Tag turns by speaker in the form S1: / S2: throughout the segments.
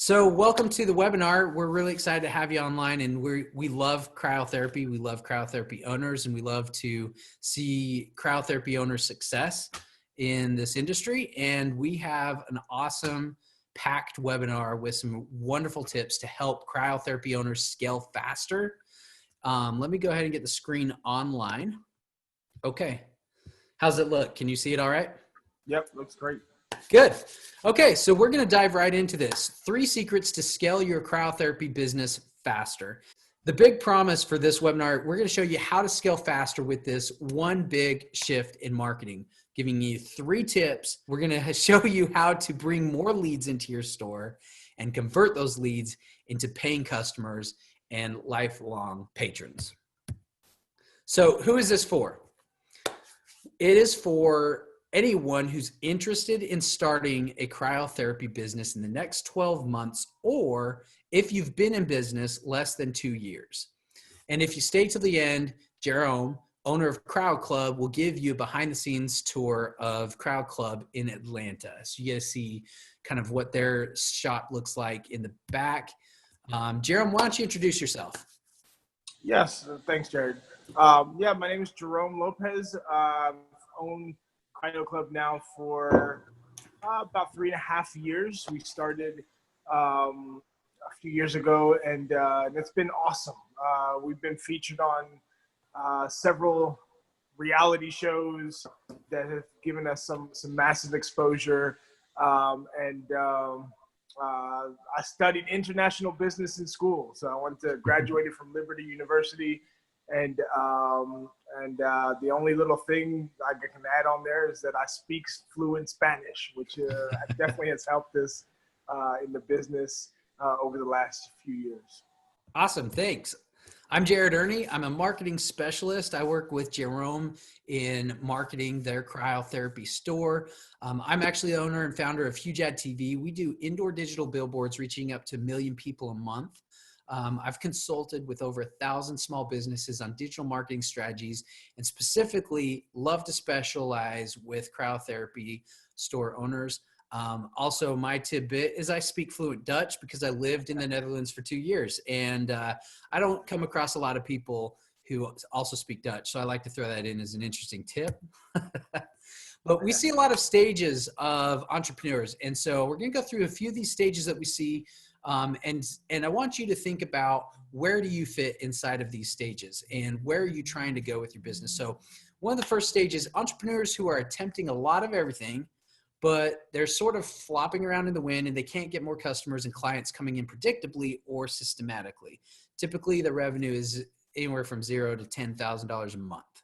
S1: So welcome to the webinar. We're really excited to have you online, and we love cryotherapy. We love cryotherapy owners, and we love to see cryotherapy owners' success in this industry. And we have an awesome packed webinar with some wonderful tips to help cryotherapy owners scale faster. Let me go ahead and get the screen online. Okay. How's it look? Can you see it all right?
S2: Yep, looks great.
S1: Good. Okay, so we're going to dive right into this. 3 secrets to scale your cryotherapy business faster. The big promise for this webinar, we're going to show you how to scale faster with this one big shift in marketing, giving you 3 tips. We're going to show you how to bring more leads into your store and convert those leads into paying customers and lifelong patrons. So who is this for? It is for anyone who's interested in starting a cryotherapy business in the next 12 months, or if you've been in business less than 2 years. And if you stay to the end, Jerome, owner of Cryo Club, will give you a behind the scenes tour of Cryo Club in Atlanta. So you get to see kind of what their shop looks like in the back. Jerome, why don't you introduce yourself?
S2: Yes, thanks, Jared. Yeah, my name is Jerome Lopez. I've owned Cryo Club now for about 3.5 years. We started a few years ago, and it's been awesome. We've been featured on several reality shows that have given us some massive exposure. I studied international business in school, so I went to graduated from Liberty University. And the only little thing I can add on there is that I speak fluent Spanish, which definitely has helped us in the business over the last few years.
S1: Awesome, thanks. I'm Jared Ernie. I'm a marketing specialist. I work with Jerome in marketing their cryotherapy store. I'm actually the owner and founder of Huge Ad TV. We do indoor digital billboards reaching up to 1 million people a month. I've consulted with over 1,000 small businesses on digital marketing strategies, and specifically love to specialize with cryotherapy store owners. Also, my tidbit is I speak fluent Dutch because I lived in the Netherlands for 2 years, and I don't come across a lot of people who also speak Dutch, so I like to throw that in as an interesting tip. But we see a lot of stages of entrepreneurs, and so we're going to go through a few of these stages that we see. And I want you to think about, where do you fit inside of these stages and where are you trying to go with your business? So one of the first stages, entrepreneurs who are attempting a lot of everything, but they're sort of flopping around in the wind and they can't get more customers and clients coming in predictably or systematically. Typically the revenue is anywhere from $0 to $10,000 a month.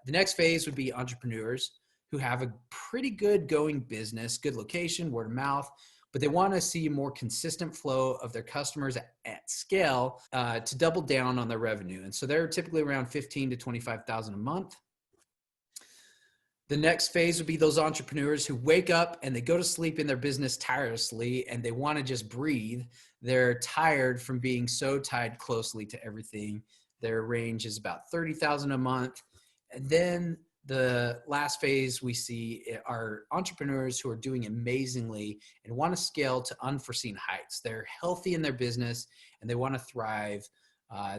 S1: The next phase would be entrepreneurs who have a pretty good going business, good location, word of mouth, but they want to see a more consistent flow of their customers at scale to double down on their revenue. And so they're typically around $15,000 to $25,000 a month. The next phase would be those entrepreneurs who wake up and they go to sleep in their business tirelessly and they want to just breathe. They're tired from being so tied closely to everything. Their range is about $30,000 a month. And then the last phase we see are entrepreneurs who are doing amazingly and want to scale to unforeseen heights. They're healthy in their business and they want to thrive.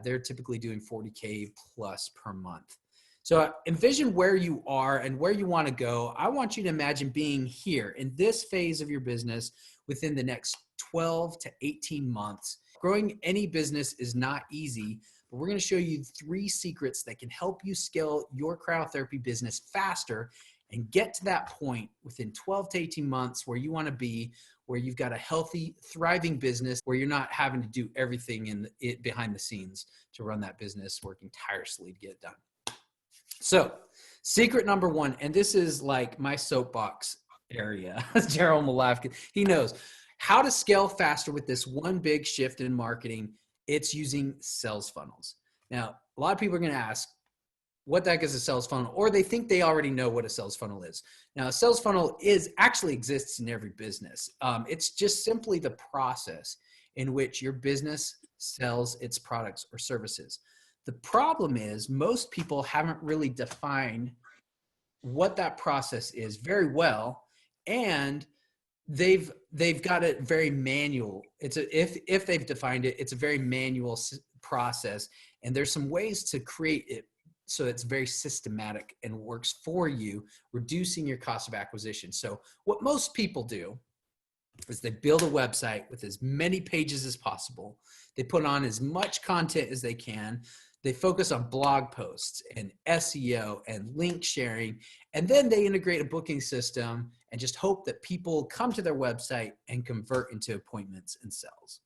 S1: They're typically doing 40K plus per month. So envision where you are and where you want to go. I want you to imagine being here in this phase of your business within the next 12 to 18 months. Growing any business is not easy, but we're going to show you 3 secrets that can help you scale your cryotherapy business faster and get to that point within 12 to 18 months where you want to be, where you've got a healthy, thriving business, where you're not having to do everything behind the scenes to run that business, working tirelessly to get it done. So secret number 1, and this is like my soapbox area. Jerome will laugh. He knows how to scale faster with this one big shift in marketing. It's using sales funnels. Now, a lot of people are going to ask, what the heck is a sales funnel? Or they think they already know what a sales funnel is. Now, a sales funnel actually exists in every business. It's just simply the process in which your business sells its products or services. The problem is most people haven't really defined what that process is very well, and they've got it very manual. If they've defined it, it's a very manual process, and there's some ways to create it so it's very systematic and works for you, reducing your cost of acquisition. So what most people do is they build a website with as many pages as possible. They put on as much content as they can. They focus on blog posts and SEO and link sharing, and then they integrate a booking system and just hope that people come to their website and convert into appointments and sales.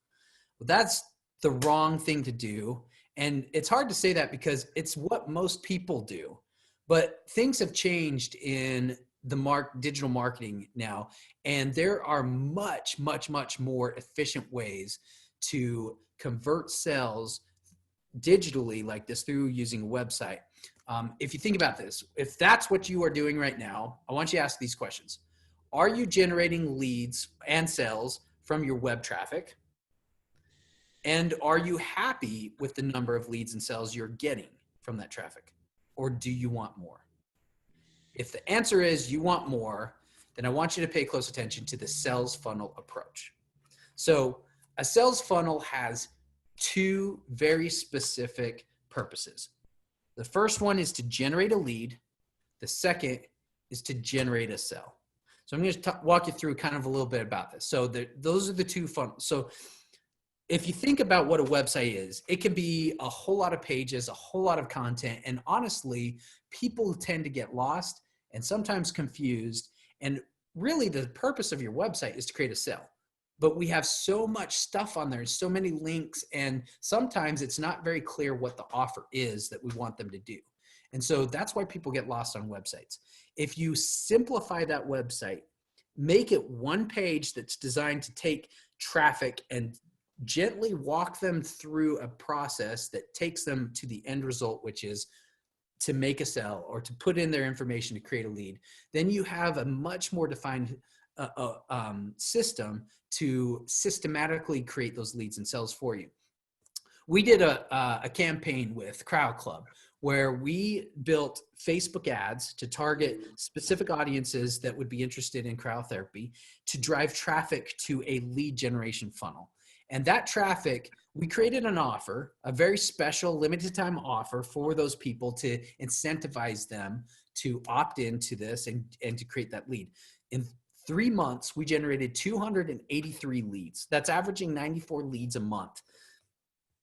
S1: Well, that's the wrong thing to do. And it's hard to say that because it's what most people do. But things have changed in the digital marketing now, and there are much, much, much more efficient ways to convert sales digitally like this through using a website. If you think about this, if that's what you are doing right now, I want you to ask these questions. Are you generating leads and sales from your web traffic? And are you happy with the number of leads and sales you're getting from that traffic? Or do you want more? If the answer is you want more, then I want you to pay close attention to the sales funnel approach. So a sales funnel has two very specific purposes. The first one is to generate a lead. The second is to generate a sale. So I'm going to walk you through kind of a little bit about this. So those are the two funnels. So if you think about what a website is, it can be a whole lot of pages, a whole lot of content. And honestly, people tend to get lost and sometimes confused. And really the purpose of your website is to create a sale. But we have so much stuff on there, so many links, and sometimes it's not very clear what the offer is that we want them to do. And so that's why people get lost on websites. If you simplify that website, make it one page that's designed to take traffic and gently walk them through a process that takes them to the end result, which is to make a sale or to put in their information to create a lead, then you have a much more defined system to systematically create those leads and sales for you. We did a campaign with Cryo Club where we built Facebook ads to target specific audiences that would be interested in cryotherapy to drive traffic to a lead generation funnel. And that traffic, we created an offer, a very special limited time offer for those people to incentivize them to opt into this and to create that lead. In 3 months, we generated 283 leads. That's averaging 94 leads a month.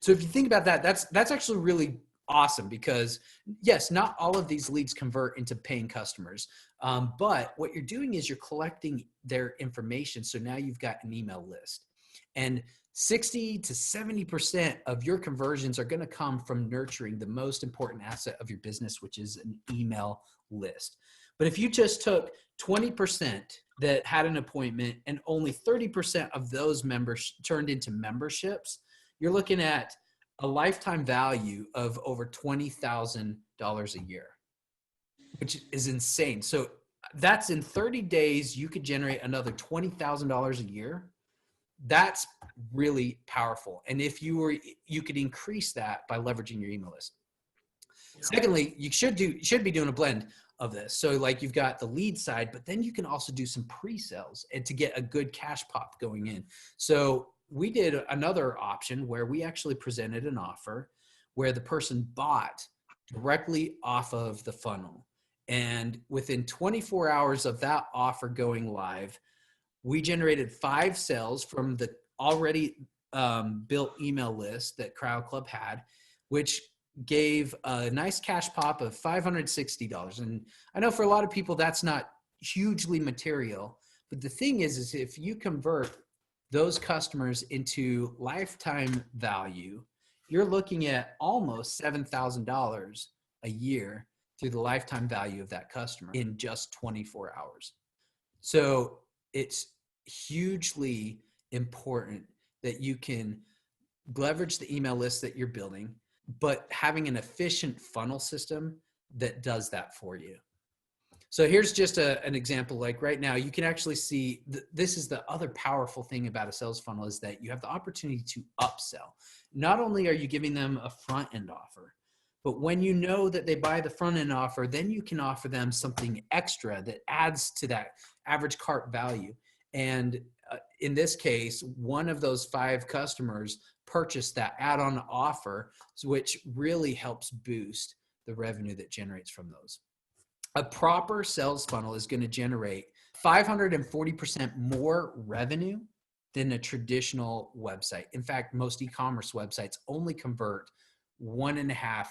S1: So if you think about that, that's actually really awesome because yes, not all of these leads convert into paying customers. But what you're doing is you're collecting their information. So now you've got an email list. And 60 to 70% of your conversions are going to come from nurturing the most important asset of your business, which is an email list. But if you just took 20% that had an appointment and only 30% of those members turned into memberships, you're looking at a lifetime value of over $20,000 a year, which is insane. So that's in 30 days, you could generate another $20,000 a year. That's really powerful. And if you could increase that by leveraging your email list. Secondly, you should be doing a blend of this. So like you've got the lead side, but then you can also do some pre-sales and to get a good cash pop going in. So we did another option where we actually presented an offer where the person bought directly off of the funnel. And within 24 hours of that offer going live, we generated 5 sales from the already built email list that Cryo Club had, which gave a nice cash pop of $560. And I know for a lot of people, that's not hugely material. But the thing is if you convert those customers into lifetime value, you're looking at almost $7,000 a year through the lifetime value of that customer in just 24 hours. So it's hugely important that you can leverage the email list that you're building, but having an efficient funnel system that does that for you. So here's just an example. Like right now, you can actually see this is the other powerful thing about a sales funnel is that you have the opportunity to upsell. Not only are you giving them a front end offer, but when you know that they buy the front end offer, then you can offer them something extra that adds to that average cart value. And in this case, one of those 5 customers purchased that add-on offer, which really helps boost the revenue that generates from those. A proper sales funnel is going to generate 540% more revenue than a traditional website. In fact, most e-commerce websites only convert 1.5,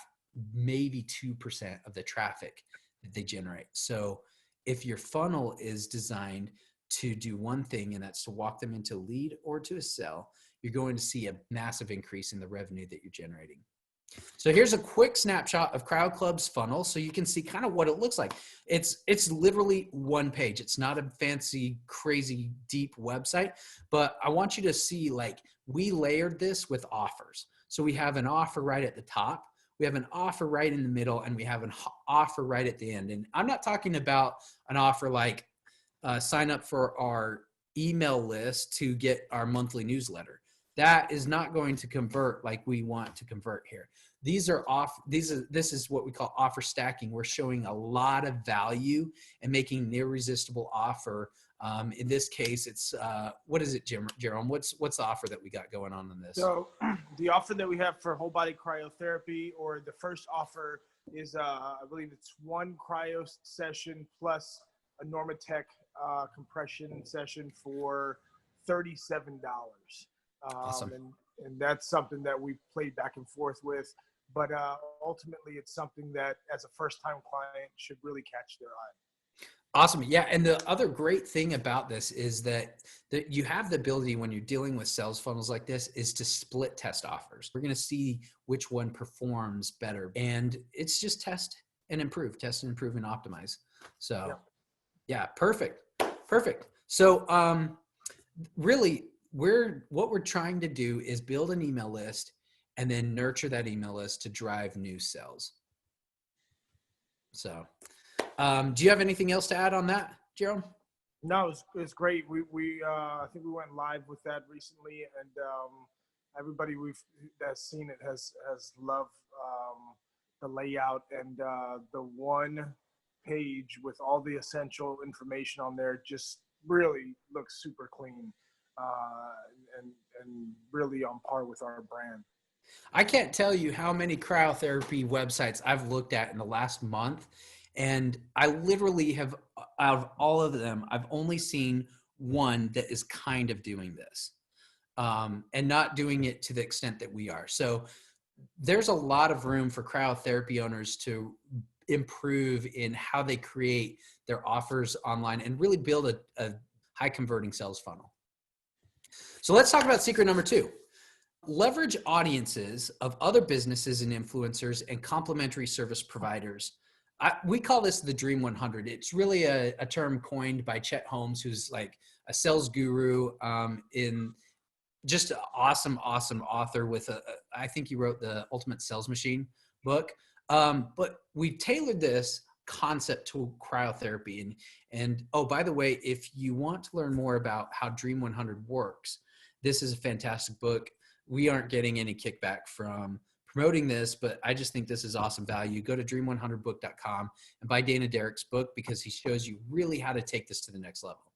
S1: maybe 2% of the traffic that they generate. So if your funnel is designed to do one thing, and that's to walk them into a lead or to a sell, you're going to see a massive increase in the revenue that you're generating. So here's a quick snapshot of Cryo Club's funnel so you can see kind of what it looks like. It's literally one page. It's not a fancy, crazy, deep website, but I want you to see, like, we layered this with offers. So we have an offer right at the top, we have an offer right in the middle, and we have an offer right at the end. And I'm not talking about an offer like sign up for our email list to get our monthly newsletter. That is not going to convert like we want to convert here. This is what we call offer stacking. We're showing a lot of value and making an irresistible offer. In this case, it's what is it, Jerome? What's the offer that we got going on in this?
S2: So the offer that we have for whole body cryotherapy, or the first offer, is I believe it's 1 cryo session plus a Normatec compression session for $37.
S1: Awesome.
S2: And that's something that we played back and forth with, but ultimately it's something that as a first-time client should really catch their eye.
S1: Awesome. Yeah. And the other great thing about this is that you have the ability, when you're dealing with sales funnels like this, is to split test offers. We're going to see which one performs better, and it's just test and improve, and optimize. So yeah, perfect. So really, what we're trying to do is build an email list and then nurture that email list to drive new sales. So do you have anything else to add on that, Jerome?
S2: No, it's great. We I think we went live with that recently, and everybody that's seen it has loved the layout, and the one page with all the essential information on there just really looks super clean, and really on par with our brand.
S1: I can't tell you how many cryotherapy websites I've looked at in the last month, and I literally have, out of all of them, I've only seen one that is kind of doing this, and not doing it to the extent that we are. So there's a lot of room for cryotherapy owners to improve in how they create their offers online and really build a high converting sales funnel. So let's talk about secret number 2. Leverage audiences of other businesses and influencers and complementary service providers. We call this the Dream 100. It's really a term coined by Chet Holmes, who's like a sales guru, in just an awesome author with I think he wrote the Ultimate Sales Machine book. But we tailored this concept to cryotherapy. And oh, by the way, if you want to learn more about how Dream 100 works, this is a fantastic book. We aren't getting any kickback from promoting this, but I just think this is awesome value. Go to dream100book.com and buy Dana Derek's book, because he shows you really how to take this to the next level.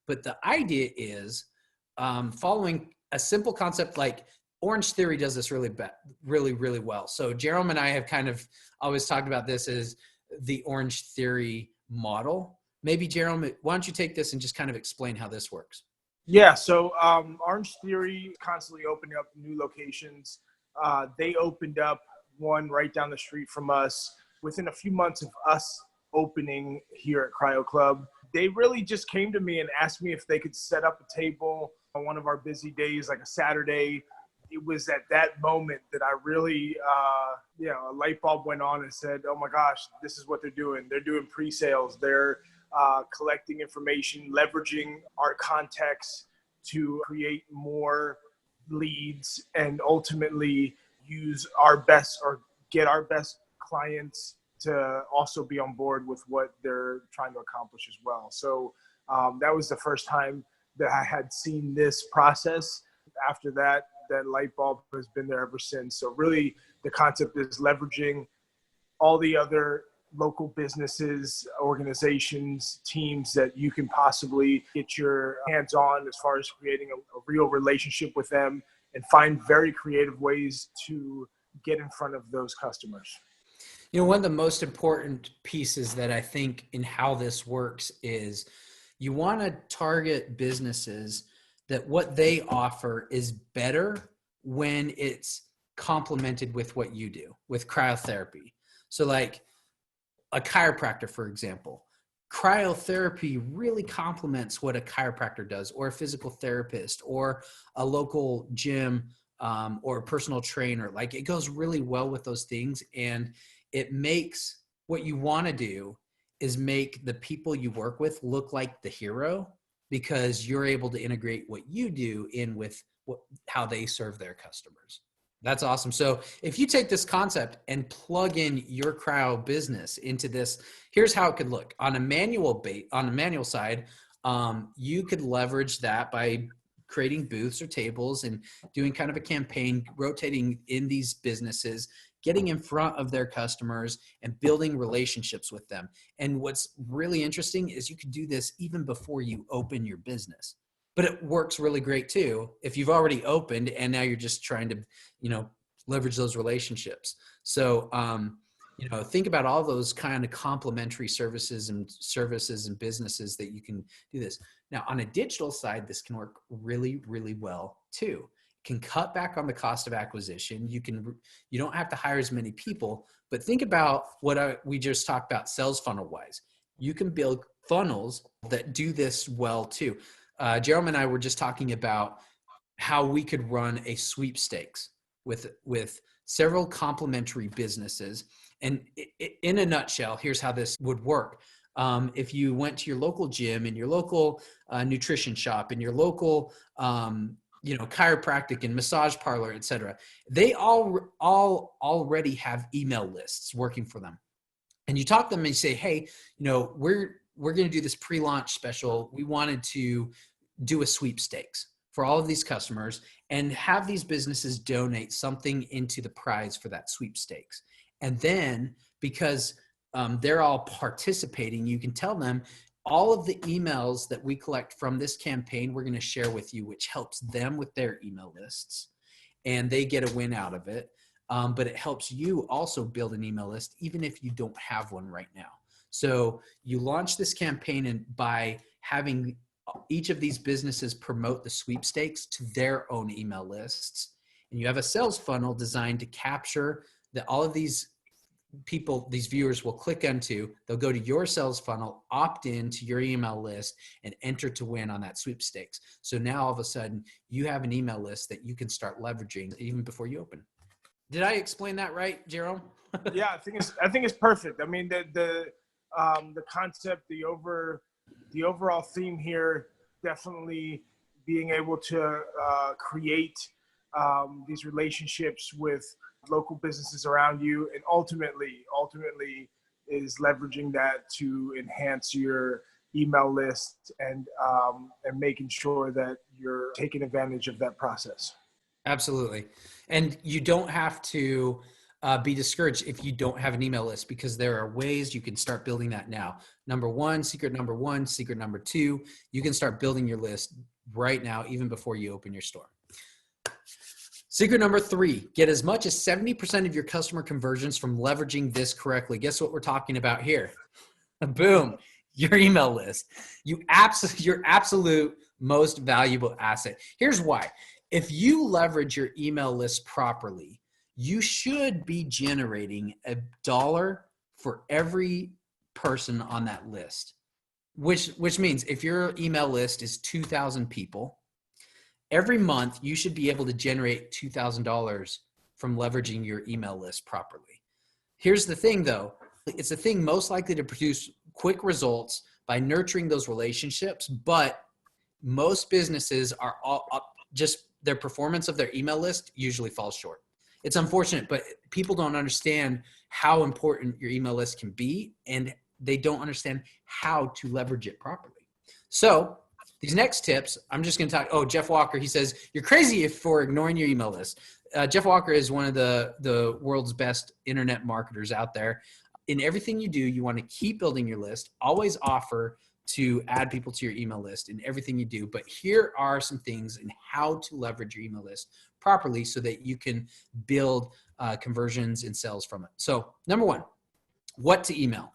S1: But the idea is following a simple concept like Orange Theory does this really well. So Jerome and I have kind of always talked about this as the Orange Theory model. Maybe Jerome, why don't you take this and just kind of explain how this works?
S2: Yeah, so Orange Theory constantly opening up new locations. They opened up one right down the street from us within a few months of us opening here at Cryo Club. They really just came to me and asked me if they could set up a table on one of our busy days, like a Saturday. It was at that moment that I really, a light bulb went on and said, oh my gosh, this is what they're doing. They're doing pre-sales. They're collecting information, leveraging our context to create more leads, and ultimately use our best, or get our best clients to also be on board with what they're trying to accomplish as well. So that was the first time that I had seen this process. After that, that light bulb has been there ever since. So really the concept is leveraging all the other local businesses, organizations, teams that you can possibly get your hands on as far as creating a real relationship with them and find very creative ways to get in front of those customers.
S1: You know, one of the most important pieces that I think in how this works is you want to target businesses that what they offer is better when it's complemented with what you do with cryotherapy. So like a chiropractor, for example, cryotherapy really complements what a chiropractor does, or a physical therapist, or a local gym, or a personal trainer. Like, it goes really well with those things. And it makes what you want to do is make the people you work with look like the hero, because you're able to integrate what you do in with how they serve their customers. That's awesome. So if you take this concept and plug in your cryo business into this, here's how it could look. On a manual side, you could leverage that by creating booths or tables and doing kind of a campaign, rotating in these businesses, getting in front of their customers and building relationships with them. And what's really interesting is you could do this even before you open your business. But it works really great too if you've already opened and now you're just trying to, leverage those relationships. So, think about all those kind of complementary services and businesses that you can do this. Now, on a digital side, this can work really, really well too. It can cut back on the cost of acquisition. You don't have to hire as many people, but think about what we just talked about sales funnel wise. You can build funnels that do this well too. Jerome and I were just talking about how we could run a sweepstakes with several complementary businesses. And in a nutshell, here's how this would work. If you went to your local gym and your local nutrition shop and your local, chiropractic and massage parlor, et cetera, they all already have email lists working for them. And you talk to them and you say, hey, we're going to do this pre-launch special. We wanted to do a sweepstakes for all of these customers and have these businesses donate something into the prize for that sweepstakes. And then because they're all participating, you can tell them all of the emails that we collect from this campaign, we're going to share with you, which helps them with their email lists and they get a win out of it. But it helps you also build an email list, even if you don't have one right now. So you launch this campaign and by having each of these businesses promote the sweepstakes to their own email lists. And you have a sales funnel designed to capture that all of these people, these viewers will click into, they'll go to your sales funnel, opt in to your email list and enter to win on that sweepstakes. So now all of a sudden you have an email list that you can start leveraging even before you open. Did I explain that right, Jerome?
S2: Yeah, I think it's perfect. I mean, the concept, the overall theme here, definitely being able to create these relationships with local businesses around you, and ultimately is leveraging that to enhance your email list and making sure that you're taking advantage of that process.
S1: Absolutely. And you don't have to be discouraged if you don't have an email list, because there are ways you can start building that now. Secret number two, you can start building your list right now, even before you open your store. Secret number 3, get as much as 70% of your customer conversions from leveraging this correctly. Guess what we're talking about here? Boom, your email list. Your absolute most valuable asset. Here's why. If you leverage your email list properly, you should be generating $1 for every person on that list, which means if your email list is 2,000 people, every month you should be able to generate $2,000 from leveraging your email list properly. Here's the thing though, it's a thing most likely to produce quick results by nurturing those relationships, but most businesses are just their performance of their email list usually falls short. It's unfortunate, but people don't understand how important your email list can be, and they don't understand how to leverage it properly. So these next tips, I'm just going to talk. Oh, Jeff Walker, he says, you're crazy for ignoring your email list. Jeff Walker is one of the world's best internet marketers out there. in everything you do, you want to keep building your list, always offer to add people to your email list in everything you do. But here are some things in how to leverage your email list properly so that you can build conversions and sales from it. So number one, what to email.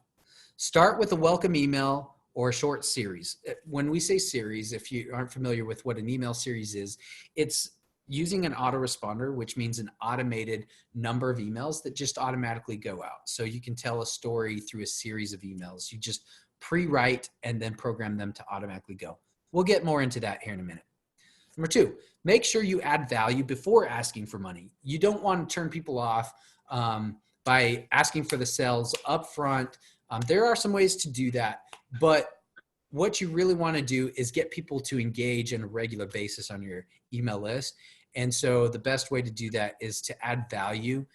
S1: Start with a welcome email or a short series. When we say series, if you aren't familiar with what an email series is, it's using an autoresponder, which means an automated number of emails that just automatically go out. So you can tell a story through a series of emails. You just pre-write and then program them to automatically go. We'll get more into that here in a minute. Number two, make sure you add value before asking for money. You don't want to turn people off by asking for the sales up front. There are some ways to do that, but what you really want to do is get people to engage on a regular basis on your email list. And so the best way to do that is to add value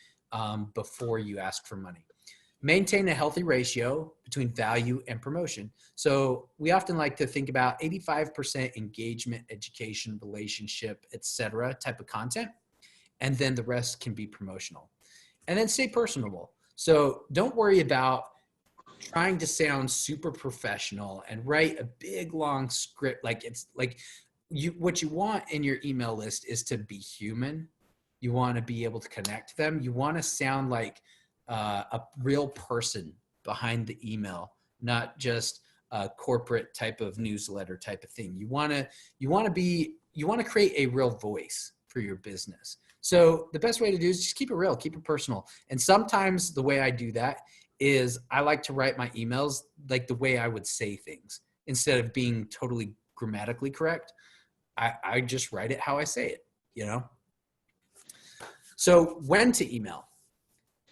S1: before you ask for money. Maintain a healthy ratio between value and promotion. So we often like to think about 85% engagement, education, relationship, etc. type of content, and then the rest can be promotional. And then stay personable. So don't worry about trying to sound super professional and write a big long script. Like it's like what you want in your email list is to be human. You want to be able to connect to them. You want to sound like a real person behind the email, not just a corporate type of newsletter type of thing. You want to create a real voice for your business. So the best way to do is just keep it real, keep it personal. And sometimes the way I do that is I like to write my emails like the way I would say things instead of being totally grammatically correct. I just write it how I say it, you know? So when to email?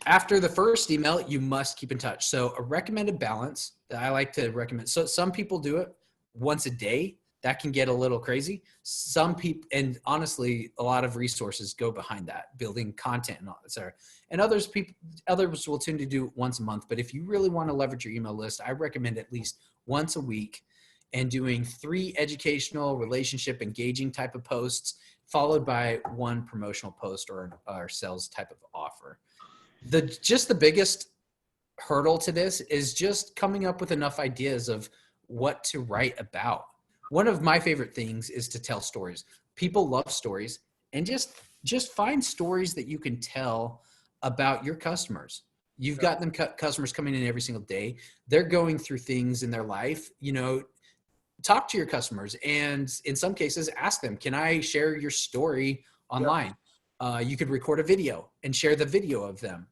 S1: After the first email, you must keep in touch. So a recommended balance that I like to recommend. So some people do it once a day. That can get a little crazy. Some people, and honestly, a lot of resources go behind that, building content and all that, etc. And others will tend to do it once a month. But if you really want to leverage your email list, I recommend at least once a week and doing 3 educational, relationship, engaging type of posts, followed by 1 promotional post or sales type of offer. The biggest hurdle to this is just coming up with enough ideas of what to write about. One of my favorite things is to tell stories. People love stories, and just find stories that you can tell about your customers. You've got them customers coming in every single day. They're going through things in their life, you know. Talk to your customers, and in some cases ask them, can I share your story online? You could record a video and share the video of them.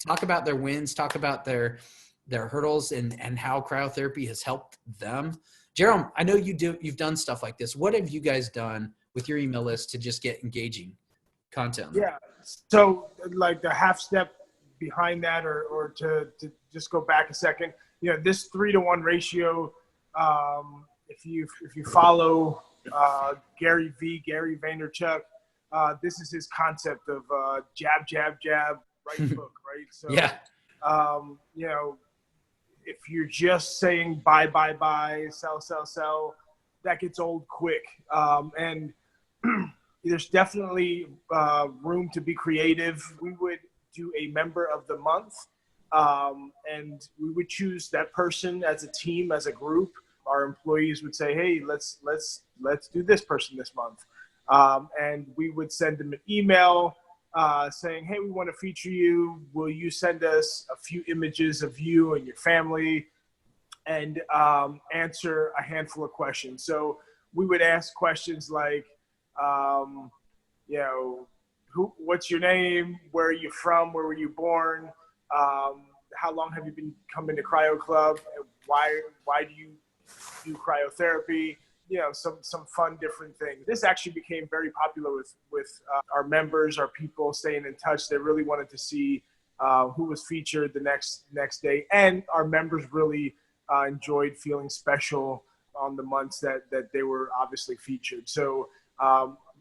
S1: Talk about their wins, talk about their hurdles and how cryotherapy has helped them. Jerome, I know you've done stuff like this. What have you guys done with your email list to just get engaging content?
S2: Yeah. So like the half step behind that, or to just go back a second, you know, this 3-to-1 ratio, if you follow Gary Vaynerchuk, this is his concept of jab, jab, jab, right hook, right? So,
S1: yeah.
S2: You know, if you're just saying buy, buy, buy, sell, sell, sell, that gets old quick. And there's definitely room to be creative. We would do a member of the month, and we would choose that person as a team, as a group. Our employees would say, hey, let's do this person this month. And we would send them an email saying, hey, we want to feature you. Will you send us a few images of you and your family, and answer a handful of questions? So we would ask questions like, you know, what's your name? Where are you from? Where were you born? How long have you been coming to Cryo Club? Why do you do cryotherapy? You know, some fun different things. This actually became very popular with our members, our people staying in touch. They really wanted to see who was featured the next day, and our members really enjoyed feeling special on the months that they were obviously featured. So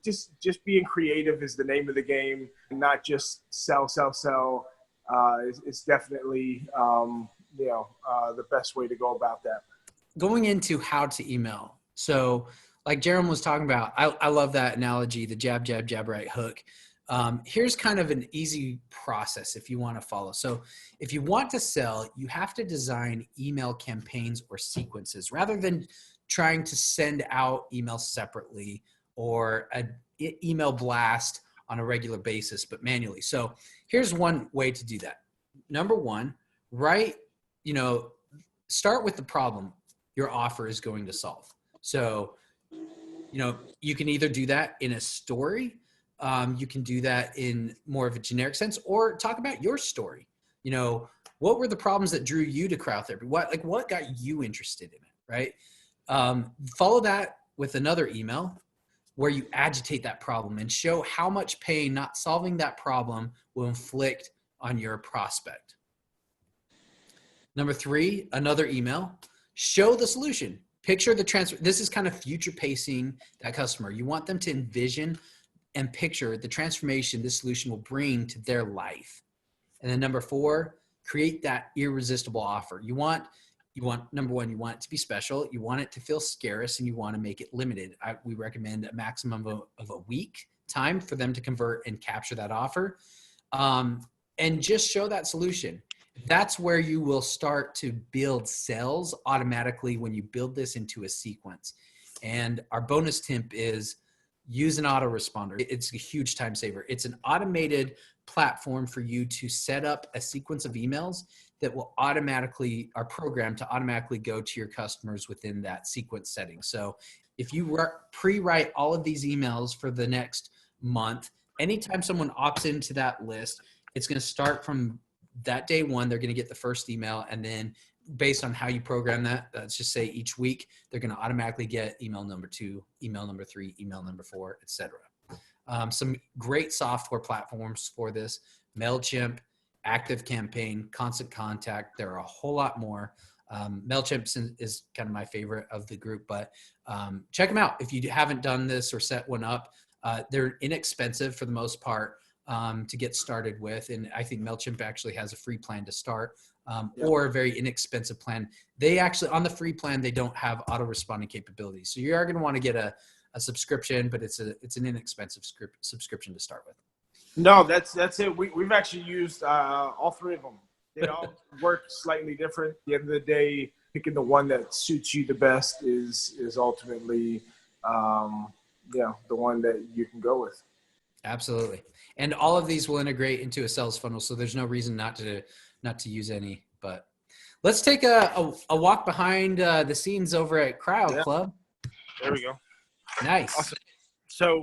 S2: just being creative is the name of the game, and not just sell. Is definitely the best way to go about that.
S1: Going into how to email. So like Jerome was talking about, I love that analogy, the jab, jab, jab, right hook. Here's kind of an easy process if you want to follow. So if you want to sell, you have to design email campaigns or sequences rather than trying to send out emails separately or an email blast on a regular basis, but manually. So here's one way to do that. Number one, write, start with the problem your offer is going to solve. So, you can either do that in a story, you can do that in more of a generic sense, or talk about your story. What were the problems that drew you to cryotherapy? What got you interested in it, right? Follow that with another email where you agitate that problem and show how much pain not solving that problem will inflict on your prospect. Number three, another email, show the solution. Picture the transfer. This is kind of future pacing that customer. You want them to envision and picture the transformation this solution will bring to their life. And then number four, create that irresistible offer. You want number one, you want it to be special. You want it to feel scarce, and you want to make it limited. We recommend a maximum of a week time for them to convert and capture that offer. And just show that solution. That's where you will start to build sales automatically when you build this into a sequence. And our bonus tip is use an autoresponder. It's a huge time saver. It's an automated platform for you to set up a sequence of emails that will are programmed to automatically go to your customers within that sequence setting. So if you pre-write all of these emails for the next month, anytime someone opts into that list, it's going to start from that day one. They're going to get the first email, and then based on how you program that, let's just say each week, they're going to automatically get email number 2, email number 3, email number 4, etc. Some great software platforms for this: MailChimp, ActiveCampaign, Constant Contact. There are a whole lot more. MailChimp is kind of my favorite of the group, but check them out if you haven't done this or set one up. They're inexpensive for the most part to get started with, and I think MailChimp actually has a free plan to start, or a very inexpensive plan. They actually, on the free plan, they don't have auto-responding capabilities, so you are going to want to get a subscription, but it's an inexpensive subscription to start with.
S2: No, that's it. We've actually used all three of them. They all work slightly different. At the end of the day, picking the one that suits you the best is ultimately the one that you can go with.
S1: Absolutely. And all of these will integrate into a sales funnel, so there's no reason not to use any. But let's take a walk behind the scenes over at Cryo Club.
S2: There we go.
S1: Nice.
S2: Awesome. So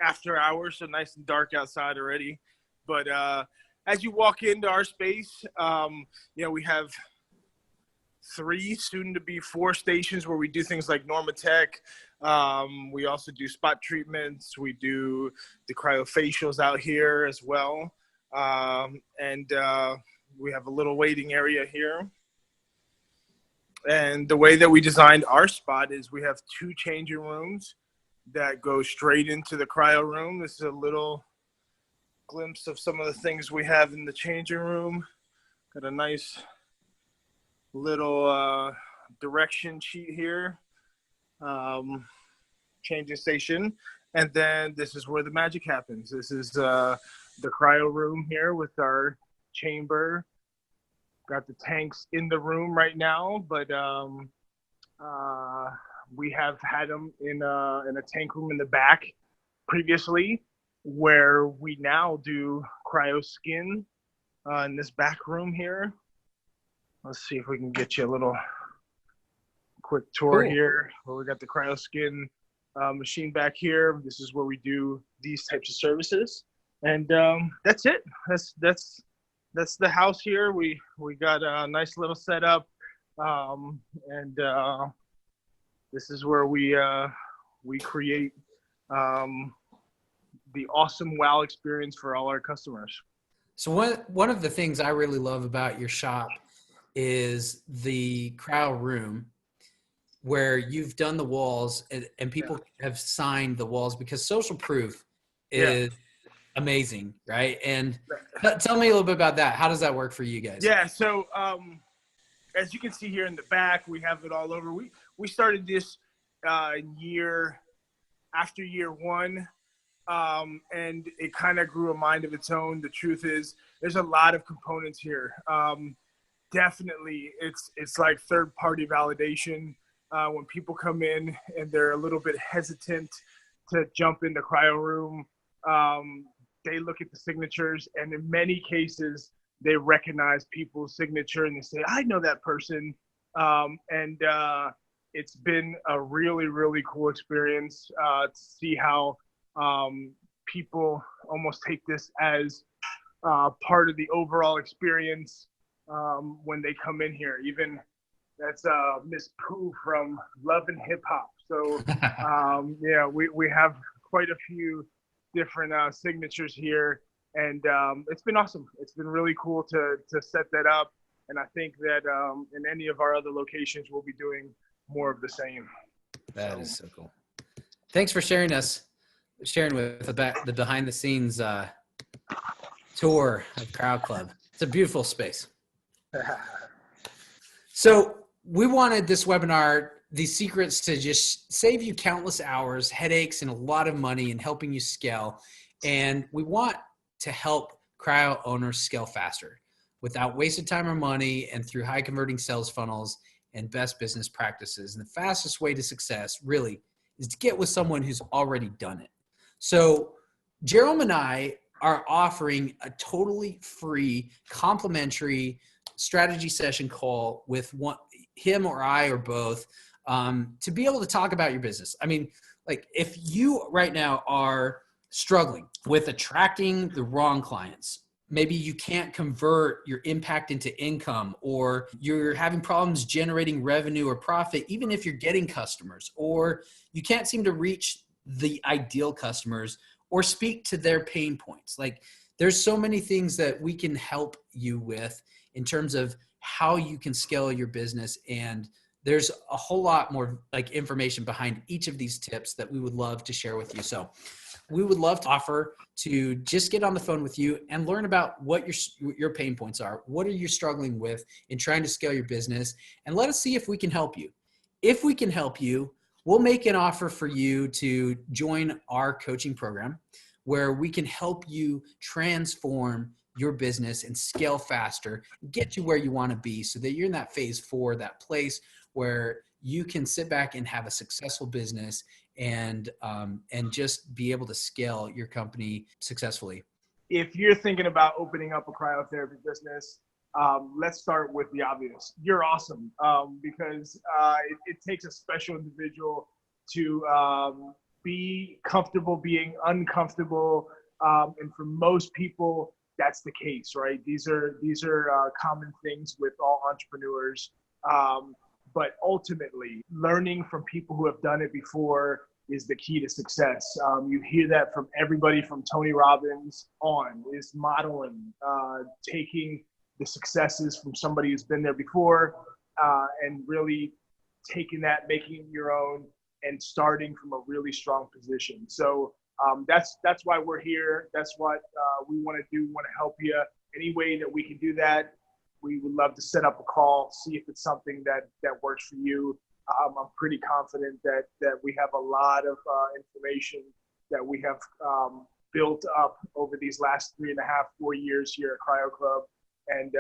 S2: after hours, so nice and dark outside already. But as you walk into our space, we have 3, soon to be 4 stations where we do things like Normatech. We also do spot treatments. We do the cryofacials out here as well. And we have a little waiting area here. And the way that we designed our spot is we have 2 changing rooms that go straight into the cryo room. This is a little glimpse of some of the things we have in the changing room. Got a nice little direction sheet here, changing station. And then this is where the magic happens. This is the cryo room here with our chamber. Got the tanks in the room right now, but we have had them in a tank room in the back previously, where we now do cryo skin in this back room here. Let's see if we can get you a little quick tour here. Well, we got the cryo skin machine back here. This is where we do these types of services, and that's it. That's the house here. We got a nice little setup, and this is where we create the awesome wow experience for all our customers.
S1: So one of the things I really love about your shop is the cryo room, where you've done the walls and people have signed the walls, because social proof is amazing, right? And tell me a little bit about that. How does that work for you guys?
S2: Yeah, so as you can see here in the back, we have it all over. We started this year after year 1. and it kind of grew a mind of its own. The truth is, there's a lot of components here. Definitely, it's like third-party validation. When people come in and they're a little bit hesitant to jump in the cryo room, they look at the signatures, and in many cases, they recognize people's signature and they say, "I know that person," and it's been a really, really cool experience to see how people almost take this as part of the overall experience when they come in here. Even that's Miss Pooh from Love and Hip Hop. So yeah, we have quite a few different signatures here, and it's been awesome. It's been really cool to set that up, and I think that in any of our other locations, we'll be doing more of the same.
S1: That is so cool. Thanks for sharing with the behind the scenes tour of Cryo Club. It's a beautiful space. So we wanted this webinar, these secrets to just save you countless hours, headaches, and a lot of money in helping you scale. And we want to help cryo owners scale faster without wasted time or money, and through high converting sales funnels and best business practices. And the fastest way to success really is to get with someone who's already done it. So Jerome and I are offering a totally free complimentary strategy session call with him or I or both to be able to talk about your business. I mean, like if you right now are struggling with attracting the wrong clients, maybe you can't convert your impact into income, or you're having problems generating revenue or profit, even if you're getting customers, or you can't seem to reach the ideal customers or speak to their pain points. Like there's so many things that we can help you with in terms of how you can scale your business. And there's a whole lot more like information behind each of these tips that we would love to share with you. So we would love to offer to just get on the phone with you and learn about what your pain points are. What are you struggling with in trying to scale your business? And let us see if we can help you. If we can help you, we'll make an offer for you to join our coaching program where we can help you transform your business and scale faster, get you where you want to be so that you're in that phase 4, that place where you can sit back and have a successful business and just be able to scale your company successfully.
S2: If you're thinking about opening up a cryotherapy business, let's start with the obvious. You're awesome because it takes a special individual to be comfortable being uncomfortable. And for most people, that's the case, right? These are common things with all entrepreneurs. But ultimately, learning from people who have done it before is the key to success. You hear that from everybody from Tony Robbins on, is modeling, taking the successes from somebody who's been there before and really taking that, making it your own, and starting from a really strong position. So that's why we're here. That's what we want to do. We want to help you any way that we can do that. We would love to set up a call, see if it's something that works for you. I'm pretty confident that we have a lot of information that we have built up over these last 3.5, 4 years here at Cryo Club, and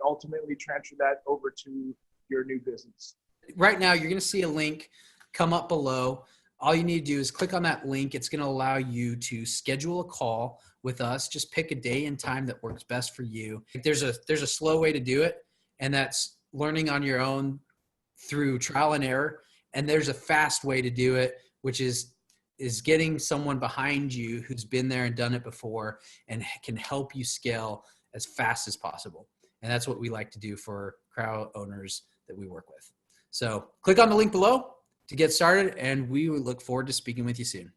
S2: ultimately transfer that over to your new business.
S1: Right now, you're going to see a link come up below. All you need to do is click on that link. It's going to allow you to schedule a call with us. Just pick a day and time that works best for you. There's a slow way to do it, and that's learning on your own through trial and error. And there's a fast way to do it, which is getting someone behind you who's been there and done it before and can help you scale as fast as possible. And that's what we like to do for cryo owners that we work with. So click on the link below to get started, and we look forward to speaking with you soon.